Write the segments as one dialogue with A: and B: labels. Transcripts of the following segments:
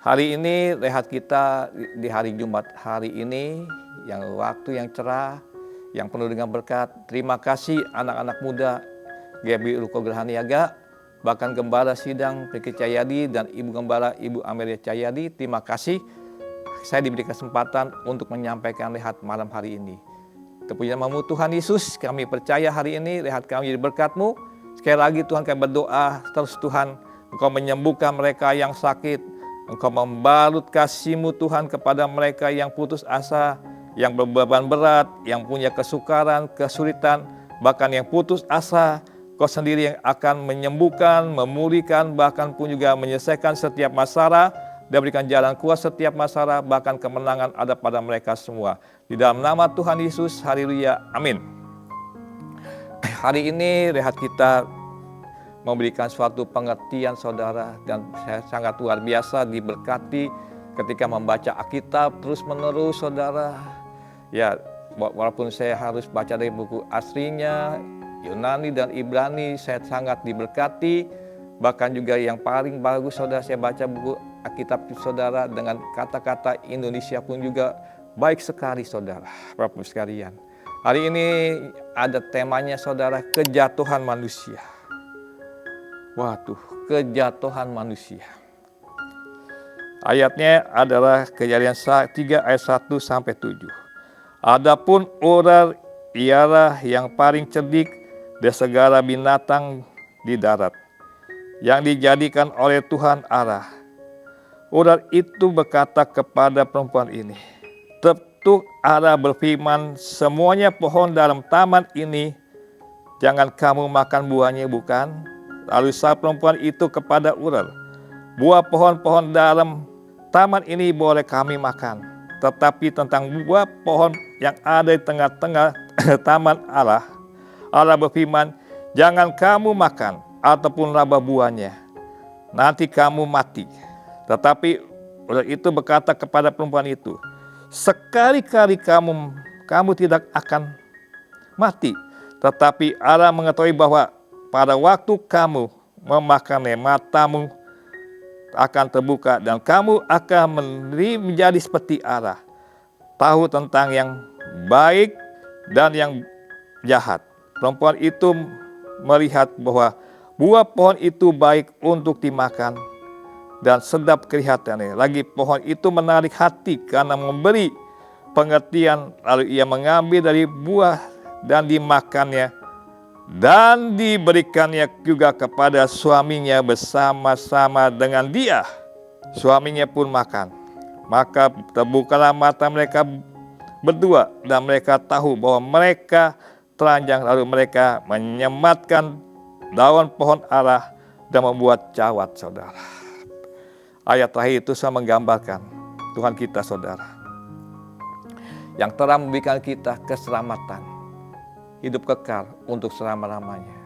A: Hari ini rehat kita di hari Jumat hari ini, yang waktu yang cerah, yang penuh dengan berkat. Terima kasih anak-anak muda GBI Ruko Gerhaniaga, bahkan Gembala Sidang Peki Cahyadi dan Ibu Gembala Ibu Amelia Cahyadi. Terima kasih saya diberi kesempatan untuk menyampaikan rehat malam hari ini. Terpuji namamu Tuhan Yesus, kami percaya hari ini rehat kami jadi berkat-Mu. Sekali lagi Tuhan kami berdoa terus Tuhan, Engkau menyembuhkan mereka yang sakit. Engkau membalut kasih-Mu Tuhan kepada mereka yang putus asa, yang berbeban berat, yang punya kesukaran, kesulitan, bahkan yang putus asa. Kau sendiri yang akan menyembuhkan, memulihkan, bahkan pun juga menyelesaikan setiap masalah dan berikan jalan keluar setiap masalah, bahkan kemenangan ada pada mereka semua. Di dalam nama Tuhan Yesus, haleluya, amin. Hari ini rehat kita memberikan suatu pengertian saudara, dan saya sangat luar biasa diberkati ketika membaca Alkitab terus menerus saudara. Ya, walaupun saya harus baca dari buku aslinya, Yunani dan Ibrani, saya sangat diberkati. Bahkan juga yang paling bagus saudara, saya baca buku Alkitab saudara dengan kata-kata Indonesia pun juga baik sekali saudara. Bapak sekalian, hari ini ada temanya saudara, kejatuhan manusia. Waduh, kejatuhan manusia. Ayatnya adalah Kejadian 3 ayat 1 sampai 7. Adapun ular ialah yang paling cerdik dari segala binatang di darat, yang dijadikan oleh Tuhan Allah. Ular itu berkata kepada perempuan ini, "Tentu Allah berfirman, semuanya pohon dalam taman ini jangan kamu makan buahnya, bukan?" Lalu sahut perempuan itu kepada ular, "Buah pohon-pohon dalam taman ini boleh kami makan, tetapi tentang buah pohon yang ada di tengah-tengah taman Allah berfirman, jangan kamu makan ataupun raba buahnya, nanti kamu mati." Tetapi ular itu berkata kepada perempuan itu, "Sekali-kali kamu tidak akan mati, tetapi Allah mengetahui bahwa pada waktu kamu memakannya, matamu akan terbuka dan kamu akan menjadi seperti Allah, tahu tentang yang baik dan yang jahat." Perempuan itu melihat bahwa buah pohon itu baik untuk dimakan dan sedap kelihatannya. Lagi pohon itu menarik hati karena memberi pengertian. Lalu ia mengambil dari buah dan dimakannya, dan diberikannya juga kepada suaminya bersama-sama dengan dia. Suaminya pun makan. Maka terbukalah mata mereka berdua dan mereka tahu bahwa mereka telanjang. Lalu mereka menyematkan daun pohon ara dan membuat cawat saudara. Ayat terakhir itu saya menggambarkan Tuhan kita saudara, yang telah memberikan kita keselamatan, hidup kekal untuk selama-lamanya.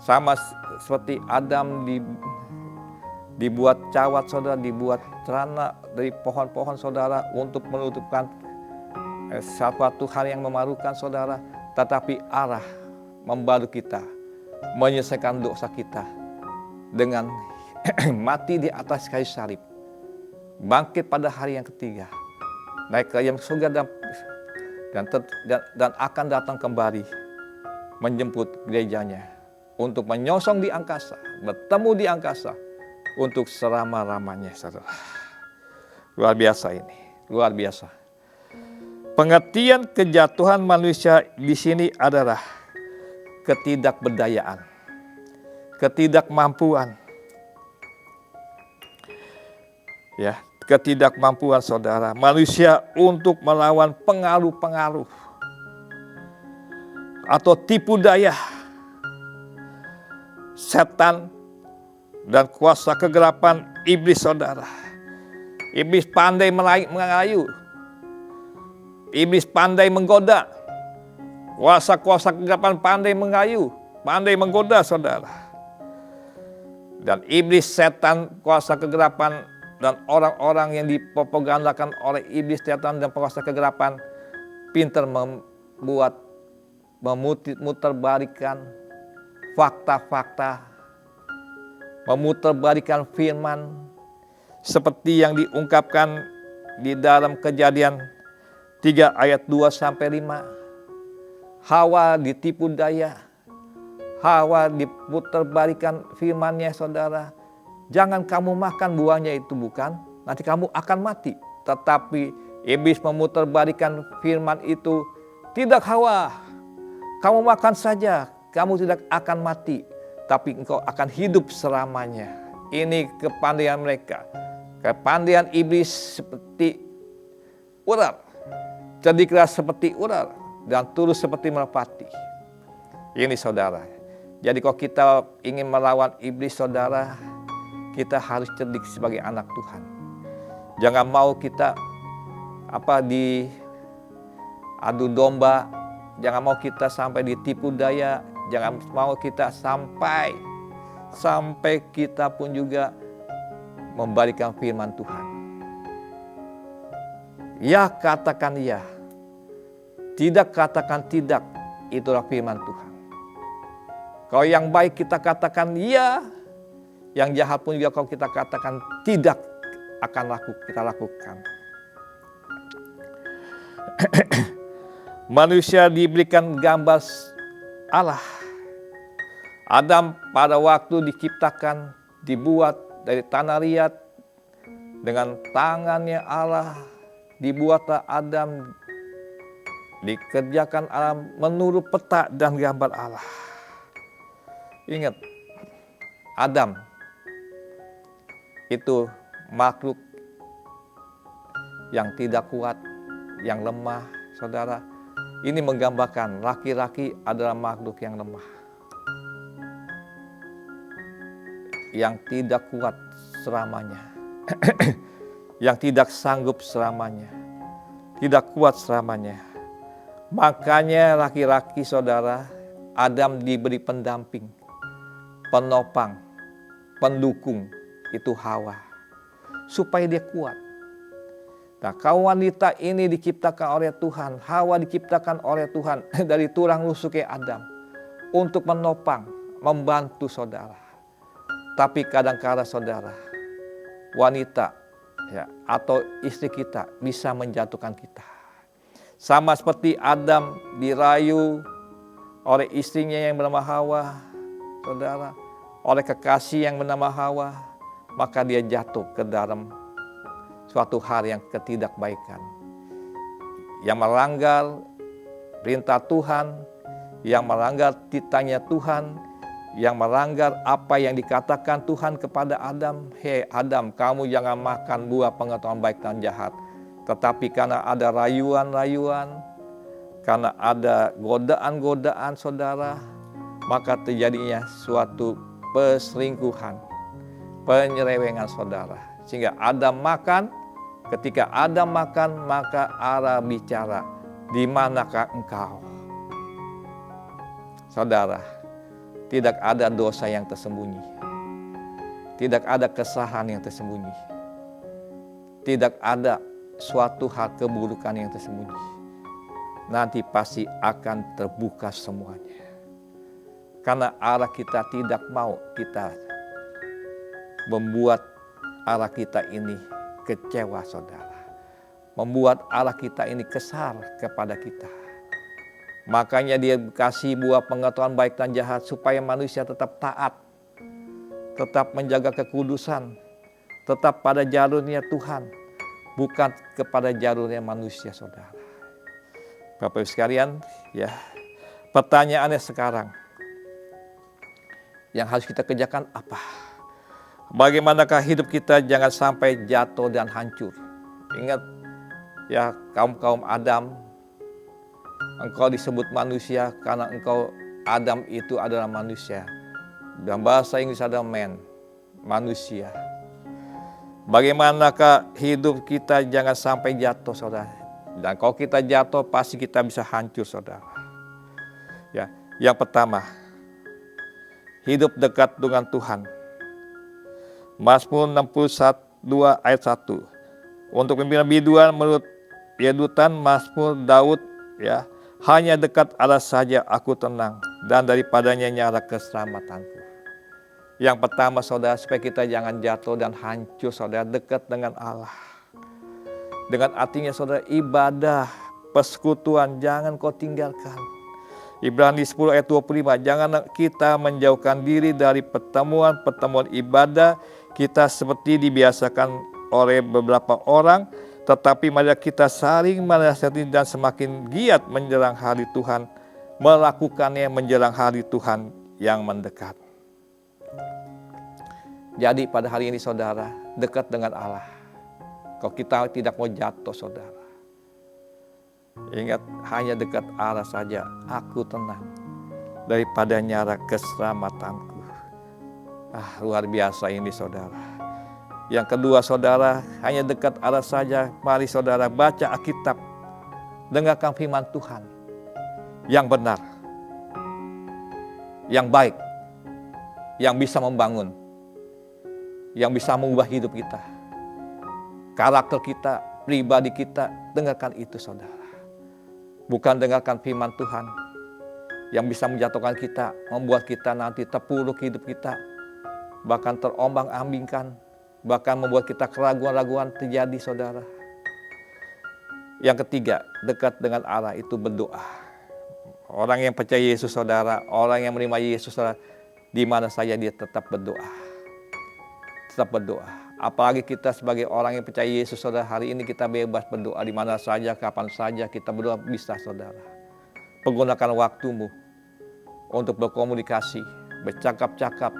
A: Sama seperti Adam dibuat cawat saudara, dibuat celana dari pohon-pohon saudara untuk menutupkan suatu hal yang memalukan saudara. Tetapi Allah membalut kita, menyelesaikan dosa kita dengan mati di atas kayu salib, bangkit pada hari yang ketiga, naik ke yang surga dan akan datang kembali menjemput gerejanya untuk menyongsong di angkasa, bertemu di angkasa untuk selama-lamanya saudara. Luar biasa ini, luar biasa. Pengertian kejatuhan manusia di sini adalah ketidakberdayaan, ketidakmampuan. Ya, ketidakmampuan saudara manusia untuk melawan pengaruh-pengaruh atau tipu daya setan dan kuasa kegelapan iblis saudara. Iblis pandai mengayu, iblis pandai menggoda, kuasa-kuasa kegelapan pandai mengayu, pandai menggoda saudara. Dan iblis, setan, kuasa kegelapan dan orang-orang yang dipropagandakan oleh iblis, setan, dan kuasa kegelapan pintar membuat memutarbalikkan fakta-fakta, memutarbalikkan firman, seperti yang diungkapkan di dalam Kejadian 3 ayat 2-5. Hawa ditipu daya, Hawa diputarbalikan firman-Nya, saudara. Jangan kamu makan buahnya itu, bukan, nanti kamu akan mati. Tetapi iblis memutarbalikan firman itu, tidak Hawa, kamu makan saja, kamu tidak akan mati, tapi engkau akan hidup selamanya. Ini kepandaian mereka. Kepandaian iblis seperti ular, cerdiklah seperti ular, dan tulus seperti merpati. Ini saudara. Jadi kalau kita ingin melawan iblis, saudara, kita harus cerdik sebagai anak Tuhan. Jangan mau kita diadu domba, jangan mau kita sampai ditipu daya, jangan mau kita sampai kita pun juga membalikan firman Tuhan. Ya katakan ya, tidak katakan tidak, itulah firman Tuhan. Kalau yang baik kita katakan ya, yang jahat pun juga kalau kita katakan tidak, akan kita lakukan. Manusia diberikan gambar Allah. Adam pada waktu diciptakan, dibuat dari tanah liat, dengan tangannya Allah dibuatlah Adam, dikerjakan Allah menurut peta dan gambar Allah. Ingat, Adam itu makhluk yang tidak kuat, yang lemah, saudara. Ini menggambarkan laki-laki adalah makhluk yang lemah, yang tidak kuat selamanya, yang tidak sanggup selamanya, tidak kuat selamanya. Makanya laki-laki, saudara, Adam diberi pendamping, penopang, pendukung, itu Hawa, supaya dia kuat. Nah, kaum wanita ini diciptakan oleh Tuhan, Hawa diciptakan oleh Tuhan dari tulang rusuknya Adam untuk menopang, membantu saudara. Tapi kadang-kadang saudara, wanita ya, atau istri kita bisa menjatuhkan kita. Sama seperti Adam dirayu oleh istrinya yang bernama Hawa, saudara, oleh kekasih yang bernama Hawa, maka dia jatuh ke dalam suatu hal yang ketidakbaikan, yang melanggar perintah Tuhan, yang melanggar titanya Tuhan, yang melanggar apa yang dikatakan Tuhan kepada Adam. Hei Adam, kamu jangan makan buah pengetahuan baik dan jahat. Tetapi karena ada rayuan-rayuan, karena ada godaan-godaan saudara, maka terjadinya suatu perselingkuhan, penyelewengan saudara. Sehingga Adam makan. Ketika Adam makan, maka Allah bicara, di manakah engkau? Saudara, tidak ada dosa yang tersembunyi. Tidak ada kesalahan yang tersembunyi. Tidak ada suatu hal keburukan yang tersembunyi. Nanti pasti akan terbuka semuanya. Karena Allah kita tidak mau kita membuat Allah kita ini kecewa, saudara. Membuat Allah kita ini kesal kepada kita. Makanya dia kasih buah pengetahuan baik dan jahat supaya manusia tetap taat, tetap menjaga kekudusan, tetap pada jalurnya Tuhan, bukan kepada jalurnya manusia, saudara. Bapak Ibu sekalian, ya, pertanyaannya sekarang, yang harus kita kerjakan apa? Bagaimanakah hidup kita jangan sampai jatuh dan hancur? Ingat ya, kaum Adam, engkau disebut manusia karena engkau, Adam itu adalah manusia. Dalam bahasa Inggris ada man, manusia. Bagaimanakah hidup kita jangan sampai jatuh, saudara? Dan kalau kita jatuh pasti kita bisa hancur, saudara. Ya, yang pertama, hidup dekat dengan Tuhan. Mazmur 61 ayat 1. Untuk pimpinan biduan menurut Yedutan Mazmur Daud, ya, hanya dekat Allah saja aku tenang, dan daripadanya nyala keselamatanku. Yang pertama saudara, supaya kita jangan jatuh dan hancur saudara, dekat dengan Allah. Dengan artinya saudara, ibadah, persekutuan jangan kau tinggalkan. Ibrani 10 ayat 25, jangan kita menjauhkan diri dari pertemuan-pertemuan ibadah kita seperti dibiasakan oleh beberapa orang, tetapi mari kita saling menasihati dan semakin giat menjelang hari Tuhan, melakukannya menjelang hari Tuhan yang mendekat. Jadi pada hari ini saudara, dekat dengan Allah. Kalau kita tidak mau jatuh saudara, ingat, hanya dekat Allah saja aku tenang daripada nyara keselamatanku. Luar biasa ini saudara. Yang kedua saudara, hanya dekat Allah saja. Mari saudara baca Alkitab, dengarkan firman Tuhan yang benar, yang baik, yang bisa membangun, yang bisa mengubah hidup kita, karakter kita, pribadi kita. Dengarkan itu saudara. Bukan dengarkan firman Tuhan yang bisa menjatuhkan kita, membuat kita nanti terpuruk hidup kita, bahkan terombang-ambingkan, bahkan membuat kita keraguan-raguan terjadi saudara. Yang ketiga, dekat dengan Allah itu berdoa. Orang yang percaya Yesus saudara, orang yang menerima Yesus saudara, di mana saja dia tetap berdoa. Tetap berdoa. Apalagi kita sebagai orang yang percaya Yesus saudara, hari ini kita bebas berdoa di mana saja, kapan saja kita berdoa bisa saudara. Pergunakan waktumu untuk berkomunikasi, bercakap-cakap,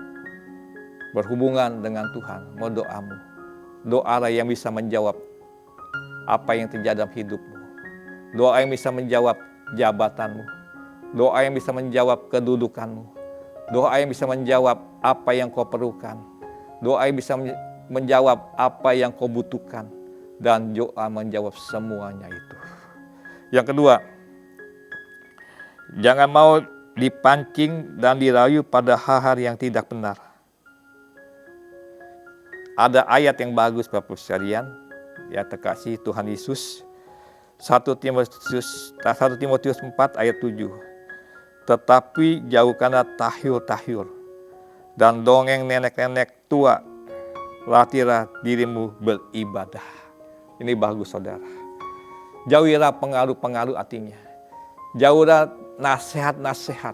A: berhubungan dengan Tuhan, mau doamu. Doa yang bisa menjawab apa yang terjadi dalam hidupmu. Doa yang bisa menjawab jabatanmu. Doa yang bisa menjawab kedudukanmu. Doa yang bisa menjawab apa yang kau perlukan. Doa yang bisa menjawab apa yang kau butuhkan. Dan doa menjawab semuanya itu. Yang kedua, jangan mau dipancing dan dirayu pada hal-hal yang tidak benar. Ada ayat yang bagus Bapak sekalian, ya terkasih Tuhan Yesus, 1 Timotius 4 ayat 7. Tetapi jauhkanlah tahyul-tahyul dan dongeng nenek-nenek tua, latihlah dirimu beribadah. Ini bagus saudara. Jauhilah pengaruh-pengaruh artinya. Jauhilah nasihat-nasihat.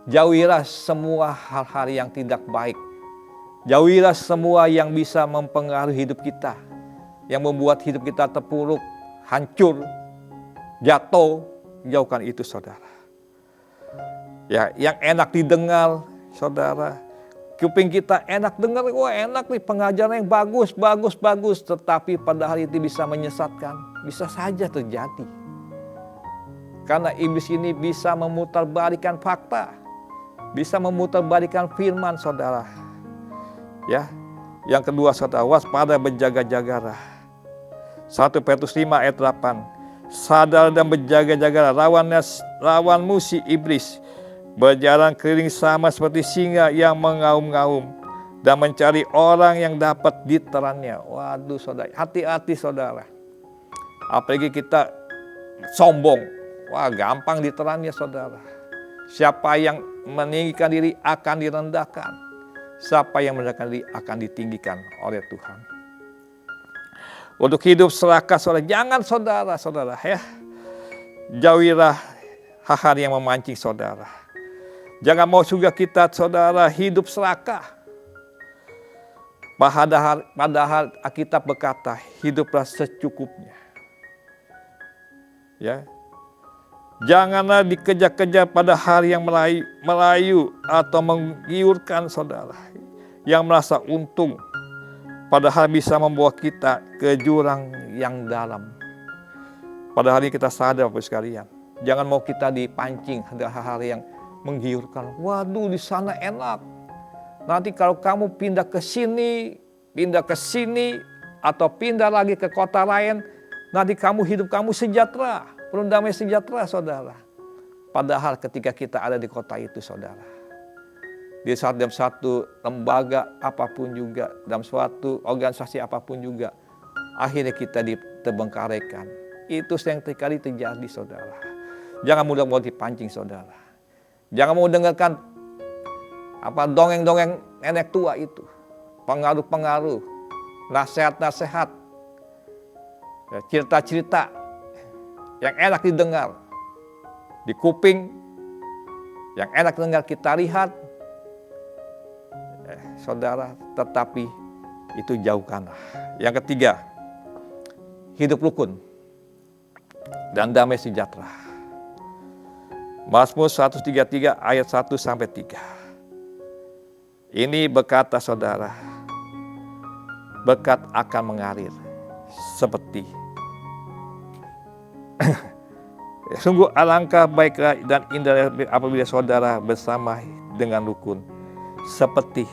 A: Jauhilah semua hal-hal yang tidak baik. Jauhilah semua yang bisa mempengaruhi hidup kita, yang membuat hidup kita terpuruk, hancur, jatuh. Jauhkan itu saudara. Ya, yang enak didengar saudara. Kuping kita enak dengar, wah enak nih pengajaran yang bagus. Tetapi pada hari itu bisa menyesatkan, bisa saja terjadi. Karena iblis ini bisa memutarbalikkan fakta, bisa memutarbalikkan firman saudara. Ya, yang kedua saudara, waspada berjaga-jagalah. 1 Petrus 5 ayat 8. Sadar dan berjaga-jagalah, lawanmu si iblis berjalan keliling sama seperti singa yang mengaum-ngaum dan mencari orang yang dapat diterannya. Waduh saudara, hati-hati saudara. Apalagi kita sombong, wah gampang diterannya saudara. Siapa yang meninggikan diri akan direndahkan. Siapa yang merendahkan diri akan ditinggikan oleh Tuhan. Untuk hidup serakah saudara, jangan saudara ya. Jauhilah hal-hal yang memancing saudara. Jangan mau juga kita saudara hidup serakah. Padahal Alkitab berkata, hiduplah secukupnya. Ya. Janganlah dikejar-kejar pada hal yang melayu atau menggiurkan saudara, yang merasa untung, padahal bisa membawa kita ke jurang yang dalam. Padahal ini kita sadar Bapak sekalian, jangan mau kita dipancing ada hal-hal yang menggiurkan. Waduh di sana enak, nanti kalau kamu pindah ke sini atau pindah lagi ke kota lain, nanti hidup kamu sejahtera. Penuh damai sejahtera saudara. Padahal ketika kita ada di kota itu saudara, dalam satu lembaga apapun juga, dalam suatu organisasi apapun juga, akhirnya kita diterbengkalaikan. Itu yang terkali terjadi saudara. Jangan mudah mau dipancing saudara. Jangan mau dengarkan dongeng-dongeng nenek tua itu, pengaruh-pengaruh, nasihat-nasihat, cerita-cerita yang enak didengar di kuping, yang enak didengar kita lihat, saudara, tetapi itu jauhkanlah. Yang ketiga, hidup rukun dan damai sejahtera. Mazmur 133 ayat 1 sampai 3. Ini berkata saudara, berkat akan mengalir seperti sungguh alangkah baiklah dan indah apabila saudara bersama dengan rukun, seperti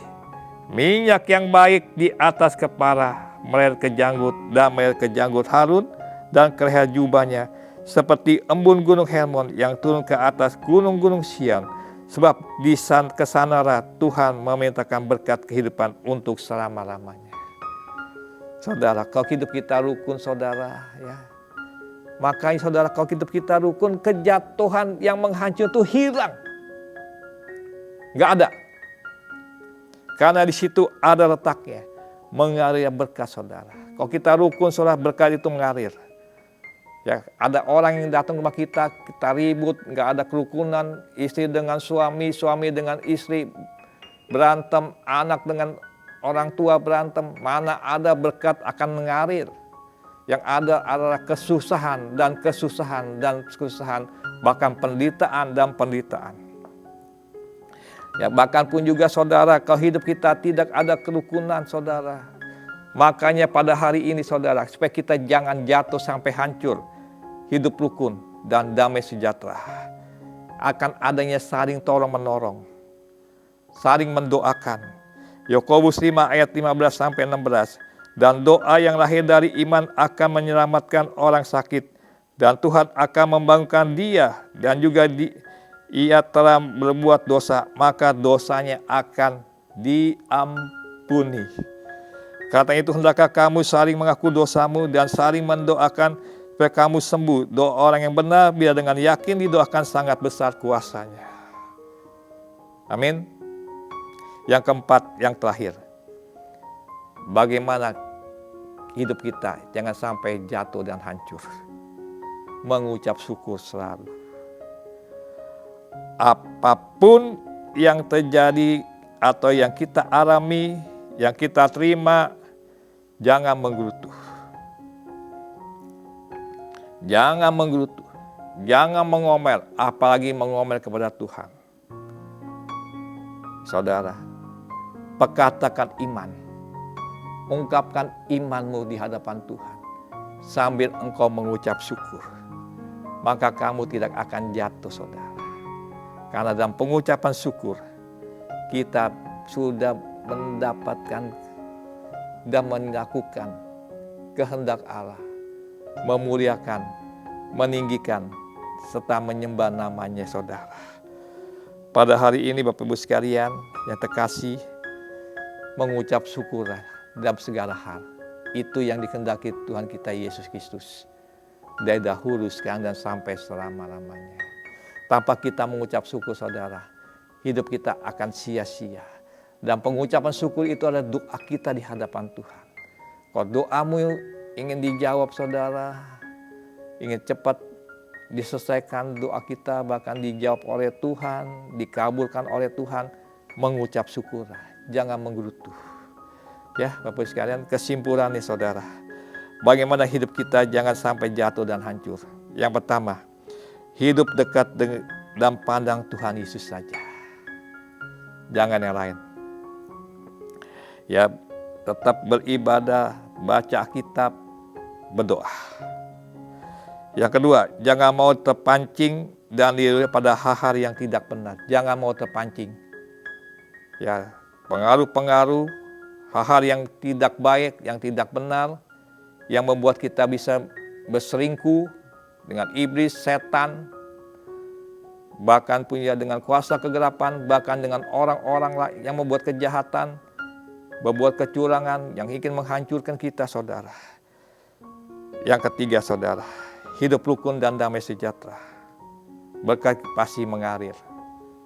A: minyak yang baik di atas kepala meleleh ke janggut dan meleleh ke janggut Harun dan ke leher jubahnya, seperti embun gunung Hermon yang turun ke atas gunung-gunung Sion, sebab di kesanalah Tuhan memintakan berkat kehidupan untuk selama-lamanya. Saudara, kalau hidup kita rukun saudara, ya, makanya saudara, kalau hidup kita rukun, kejatuhan yang menghancur itu hilang, nggak ada. Karena di situ ada letaknya, mengalir berkat saudara. Kalau kita rukun saudara, berkat itu mengalir. Ya, ada orang yang datang ke rumah kita ribut, nggak ada kerukunan, istri dengan suami, suami dengan istri berantem, anak dengan orang tua berantem, mana ada berkat akan mengalir. Yang ada adalah kesusahan dan kesusahan dan kesusahan, bahkan penderitaan dan penderitaan. Ya, bahkan pun juga saudara, kalau hidup kita tidak ada kerukunan saudara. Makanya pada hari ini saudara, supaya kita jangan jatuh sampai hancur, hidup rukun dan damai sejahtera, akan adanya saling tolong menolong, saling mendoakan. Yakobus 5 ayat 15 sampai 16. Dan doa yang lahir dari iman akan menyelamatkan orang sakit, dan Tuhan akan membangunkan dia, dan juga ia telah berbuat dosa, maka dosanya akan diampuni. Karena itu hendaklah kamu saling mengaku dosamu dan saling mendoakan supaya kamu sembuh. Doa orang yang benar bila dengan yakin didoakan sangat besar kuasanya. Amin. Yang keempat, yang terakhir, bagaimana hidup kita jangan sampai jatuh dan hancur. Mengucap syukur selalu. Apapun yang terjadi atau yang kita alami, yang kita terima, jangan menggerutu. Jangan menggerutu. Jangan mengomel, apalagi mengomel kepada Tuhan. Saudara, perkatakan iman. Ungkapkan imanmu di hadapan Tuhan sambil engkau mengucap syukur. Maka kamu tidak akan jatuh saudara. Karena dalam pengucapan syukur kita sudah mendapatkan dan melakukan kehendak Allah, memuliakan, meninggikan, serta menyembah namanya saudara. Pada hari ini Bapak Ibu sekalian yang terkasih, mengucap syukur dalam segala hal. Itu yang dikehendaki Tuhan kita Yesus Kristus. Dari dahulu, sekarang, dan sampai selama-lamanya. Tanpa kita mengucap syukur saudara, hidup kita akan sia-sia. Dan pengucapan syukur itu adalah doa kita di hadapan Tuhan. Kalau doamu ingin dijawab saudara, ingin cepat diselesaikan doa kita, bahkan dijawab oleh Tuhan, dikabulkan oleh Tuhan, mengucap syukur, jangan menggerutu. Ya Bapak sekalian, kesimpulan nih saudara, bagaimana hidup kita jangan sampai jatuh dan hancur. Yang pertama, hidup dekat dan pandang Tuhan Yesus saja, jangan yang lain. Ya, tetap beribadah, baca Alkitab, berdoa. Yang kedua, jangan mau terpancing dan dilihat pada hal-hal yang tidak benar. Jangan mau terpancing. Ya, pengaruh-pengaruh, hal-hal yang tidak baik, yang tidak benar, yang membuat kita bisa berselingkuh dengan iblis, setan, bahkan punya dengan kuasa kegelapan, bahkan dengan orang-orang lain yang membuat kejahatan, membuat kecurangan, yang ingin menghancurkan kita saudara. Yang ketiga saudara, hidup rukun dan damai sejahtera. Berkat pasti mengalir.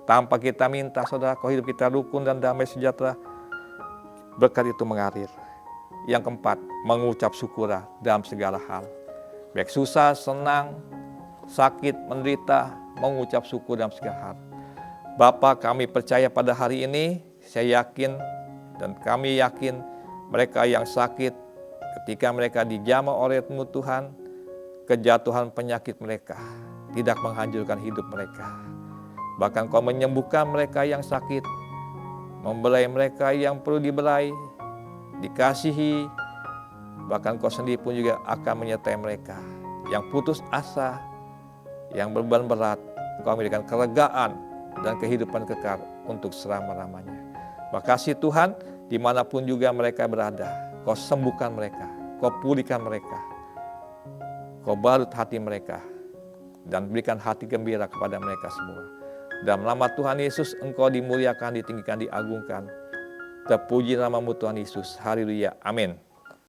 A: Tanpa kita minta saudara, kalau hidup kita rukun dan damai sejahtera, berkat itu mengalir. Yang keempat, mengucap syukur dalam segala hal. Baik susah, senang, sakit, menderita, mengucap syukur dalam segala hal. Bapa, kami percaya pada hari ini, saya yakin dan kami yakin mereka yang sakit ketika mereka dijamah oleh-Mu Tuhan, kejatuhan penyakit mereka tidak menghancurkan hidup mereka. Bahkan Kau menyembuhkan mereka yang sakit, membelai mereka yang perlu dibelai, dikasihi, bahkan Kau sendiri pun juga akan menyertai mereka. Yang putus asa, yang beban berat, Kau memberikan kelegaan dan kehidupan kekal untuk selama-lamanya. Makasih Tuhan, dimanapun juga mereka berada, Kau sembuhkan mereka, Kau pulihkan mereka, Kau balut hati mereka, dan berikan hati gembira kepada mereka semua. Dalam nama Tuhan Yesus, Engkau dimuliakan, ditinggikan, diagungkan. Terpuji namamu Tuhan Yesus. Haleluya. Amin.